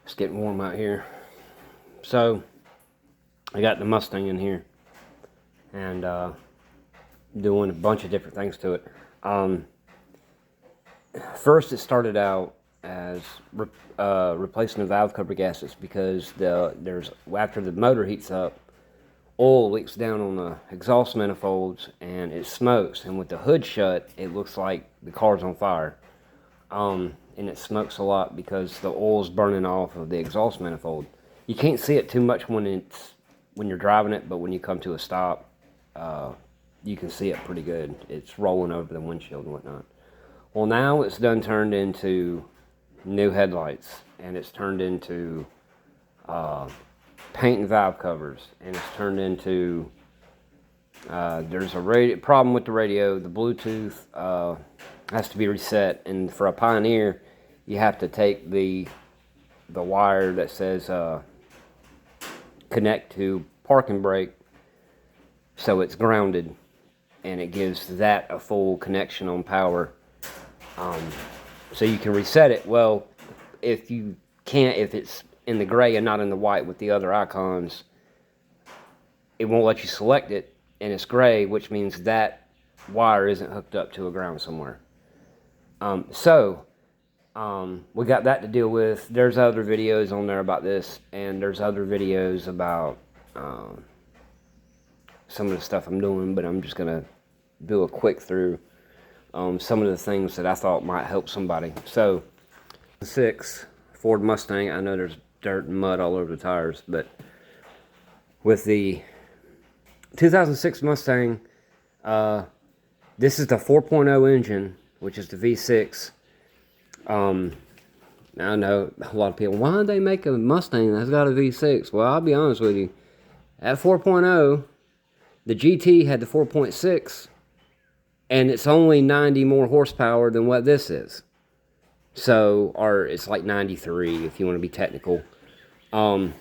It's getting warm out here. So, I got the Mustang in here. And doing a bunch of different things to it. First, it started out as replacing the valve cover gaskets because after the motor heats up, oil leaks down on the exhaust manifolds and it smokes. And with the hood shut, it looks like the car's on fire. And it smokes a lot because the oil's burning off of the exhaust manifold. You can't see it too much when you're driving it, but when you come to a stop, you can see it pretty good. It's rolling over the windshield and whatnot. Well, now it's turned into new headlights, and it's turned into paint and valve covers, and it's turned into there's a problem with the radio. The Bluetooth has to be reset, and for a Pioneer, you have to take the wire that says connect to parking brake, so it's grounded, and it gives that a full connection on power. So you can reset it. Well, if you can't, if it's in the gray and not in the white with the other icons, it won't let you select it, and it's gray, which means that wire isn't hooked up to a ground somewhere. We got that to deal with. There's other videos on there about this, and there's other videos about some of the stuff I'm doing, but I'm just going to do a quick through some of the things that I thought might help somebody. So, 6 Ford Mustang, I know there's dirt and mud all over the tires, but with the 2006 Mustang, this is the 4.0 engine, which is the V6. I know a lot of people, why did they make a Mustang that's got a V6? Well, I'll be honest with you. At 4.0, the GT had the 4.6, and it's only 90 more horsepower than what this is. So, or it's like 93 if you want to be technical. I'm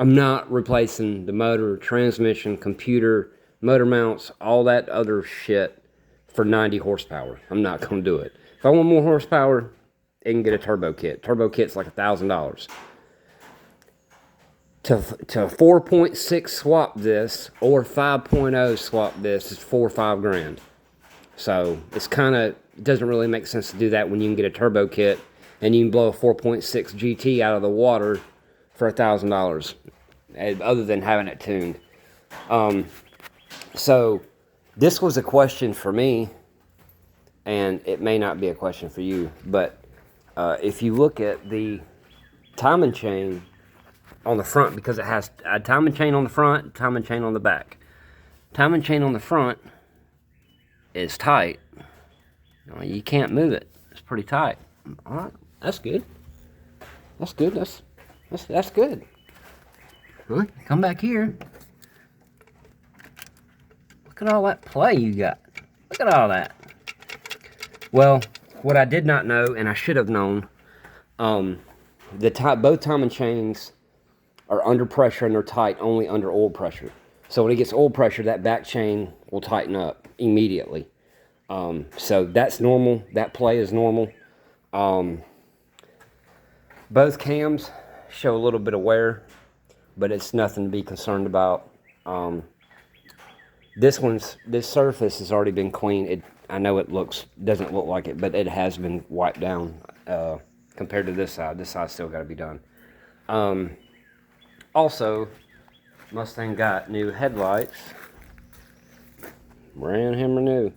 not replacing the motor, transmission, computer, motor mounts, all that other shit for 90 horsepower. I'm not going to do it. If I want more horsepower, I can get a turbo kit. Turbo kit's like $1,000. To 4.6 swap this or 5.0 swap this is $4 or $5 grand. So it's it doesn't really make sense to do that when you can get a turbo kit and you can blow a 4.6 GT out of the water for $1,000, other than having it tuned. So this was a question for me, and it may not be a question for you, but if you look at the timing chain on the front, because it has a timing chain on the front, timing chain on the back. Timing chain on the front is tight. You can't move it. It's pretty tight. All right, that's good. That's good. That's good. All right, come back here. Look at all that play you got. Look at all that. Well, what I did not know, and I should have known, both timing chains are under pressure, and they're tight only under oil pressure. So when it gets oil pressure, that back chain will tighten up immediately. So that's normal. That play is normal. Both cams show a little bit of wear, but it's nothing to be concerned about. This surface has already been cleaned. I know it doesn't look like it, but it has been wiped down compared to this side. This side's still got to be done. Also, Mustang got new headlights. Brand hammer new.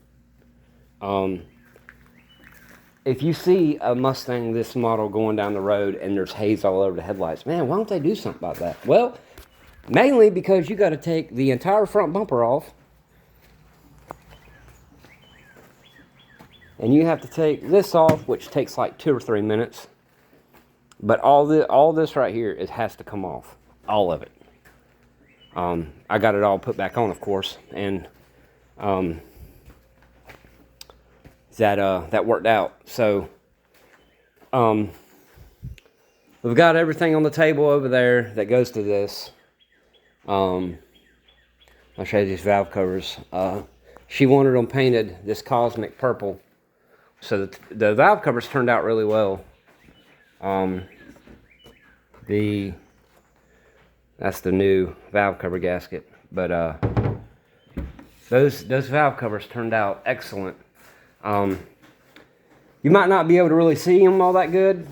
If you see a Mustang this model going down the road and there's haze all over the headlights, man, why don't they do something about that? Well, mainly because you got to take the entire front bumper off, and you have to take this off, which takes like 2 or 3 minutes. But all this right here, it has to come off, all of it. I got it all put back on, of course, and that worked out. So we've got everything on the table over there that goes to this. I'll show you these valve covers. She wanted them painted this cosmic purple. So the valve covers turned out really well. The That's the new valve cover gasket. But those valve covers turned out excellent. You might not be able to really see them all that good,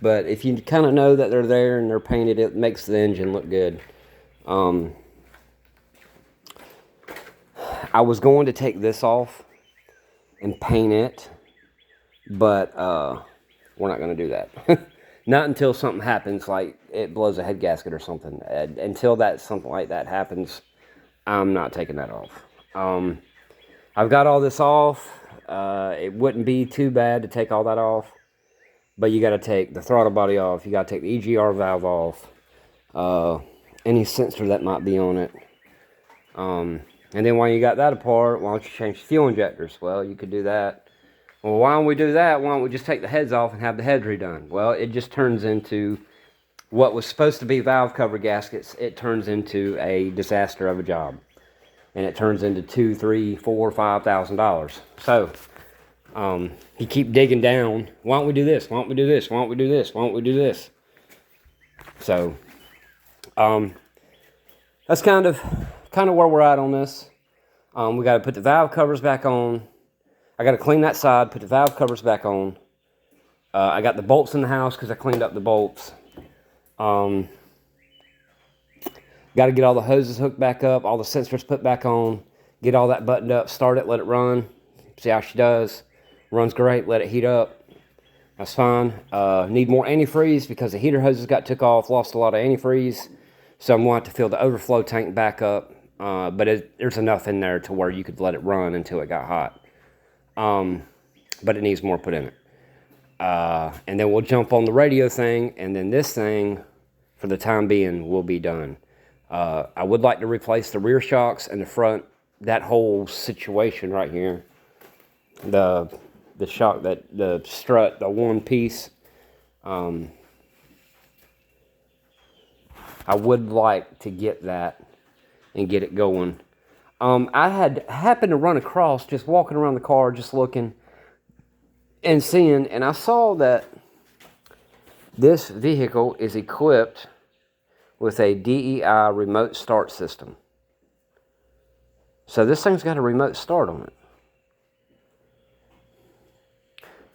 but if you kind of know that they're there and they're painted, it makes the engine look good. I was going to take this off and paint it, but we're not going to do that. Not until something happens, like it blows a head gasket or something. Until something like that happens, I'm not taking that off. I've got all this off. It wouldn't be too bad to take all that off, but you got to take the throttle body off. You got to take the EGR valve off, any sensor that might be on it. And then while you got that apart, why don't you change the fuel injectors? Well, you could do that. Well, why don't we do that? Why don't we just take the heads off and have the heads redone? Well, it just turns into what was supposed to be valve cover gaskets. It turns into a disaster of a job, and it turns into $2,000, $3,000, $4,000, $5,000. So you keep digging down. Why don't we do this? Why don't we do this? Why don't we do this? Why don't we do this? So that's kind of where we're at on this. We got to put the valve covers back on. I got to clean that side, put the valve covers back on. I got the bolts in the house because I cleaned up the bolts. Got to get all the hoses hooked back up, all the sensors put back on, get all that buttoned up, start it, let it run, see how she does. Runs great, let it heat up. That's fine. Need more antifreeze because the heater hoses got took off, lost a lot of antifreeze. So I'm going to have to fill the overflow tank back up. But there's enough in there to where you could let it run until it got hot. But it needs more put in it. And then we'll jump on the radio thing, and then this thing, for the time being, will be done. I would like to replace the rear shocks and the front, that whole situation right here. The shock, the strut, the one piece. I would like to get that and get it going. I had happened to run across, just walking around the car, just looking and seeing, and I saw that this vehicle is equipped with a DEI remote start system. So this thing's got a remote start on it.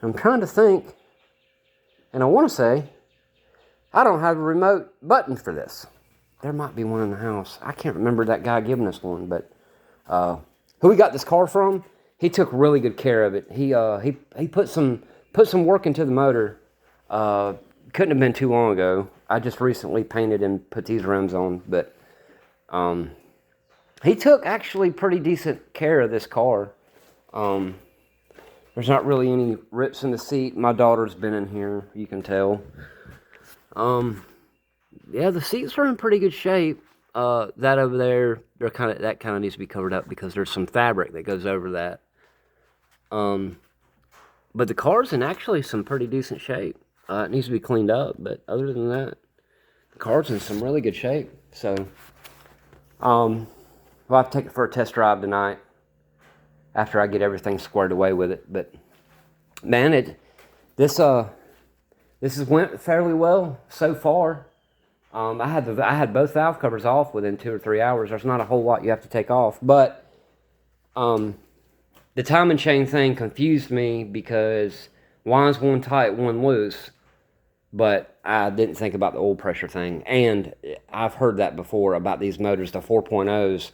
I'm trying to think, and I want to say, I don't have a remote button for this. There might be one in the house. I can't remember that guy giving us one, but who we got this car from, he took really good care of it. He put some work into the motor. Couldn't have been too long ago. I just recently painted and put these rims on, but he took actually pretty decent care of this car. There's not really any rips in the seat. My daughter's been in here, you can tell. Yeah, the seats are in pretty good shape. That over there, that kind of needs to be covered up because there's some fabric that goes over that. But the car's in actually some pretty decent shape. It needs to be cleaned up, but other than that, the car's in some really good shape. So, we'll have to take it for a test drive tonight after I get everything squared away with it. But man, this has went fairly well so far. I had both valve covers off within 2 or 3 hours. There's not a whole lot you have to take off, but the timing chain thing confused me because why is one tight, one loose? But I didn't think about the oil pressure thing, and I've heard that before about these motors, the 4.0s.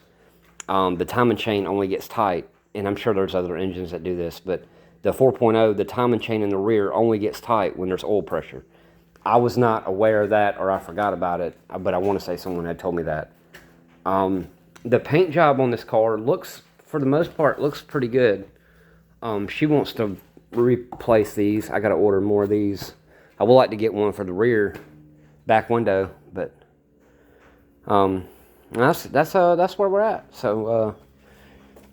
The timing chain only gets tight, and I'm sure there's other engines that do this, but the 4.0, the timing chain in the rear only gets tight when there's oil pressure. I was not aware of that, or I forgot about it, but I want to say someone had told me that. The paint job on this car looks, for the most part, looks pretty good. She wants to replace these. I got to order more of these. I would like to get one for the rear back window, but that's where we're at. So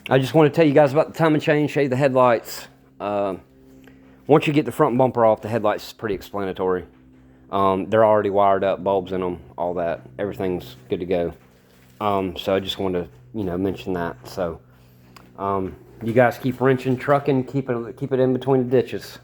I just want to tell you guys about the timing chain, show you the headlights. Once you get the front bumper off, the headlights is pretty explanatory. They're already wired up, bulbs in them, all that. Everything's good to go. So I just wanted to, mention that. So you guys keep wrenching, trucking, keep it in between the ditches.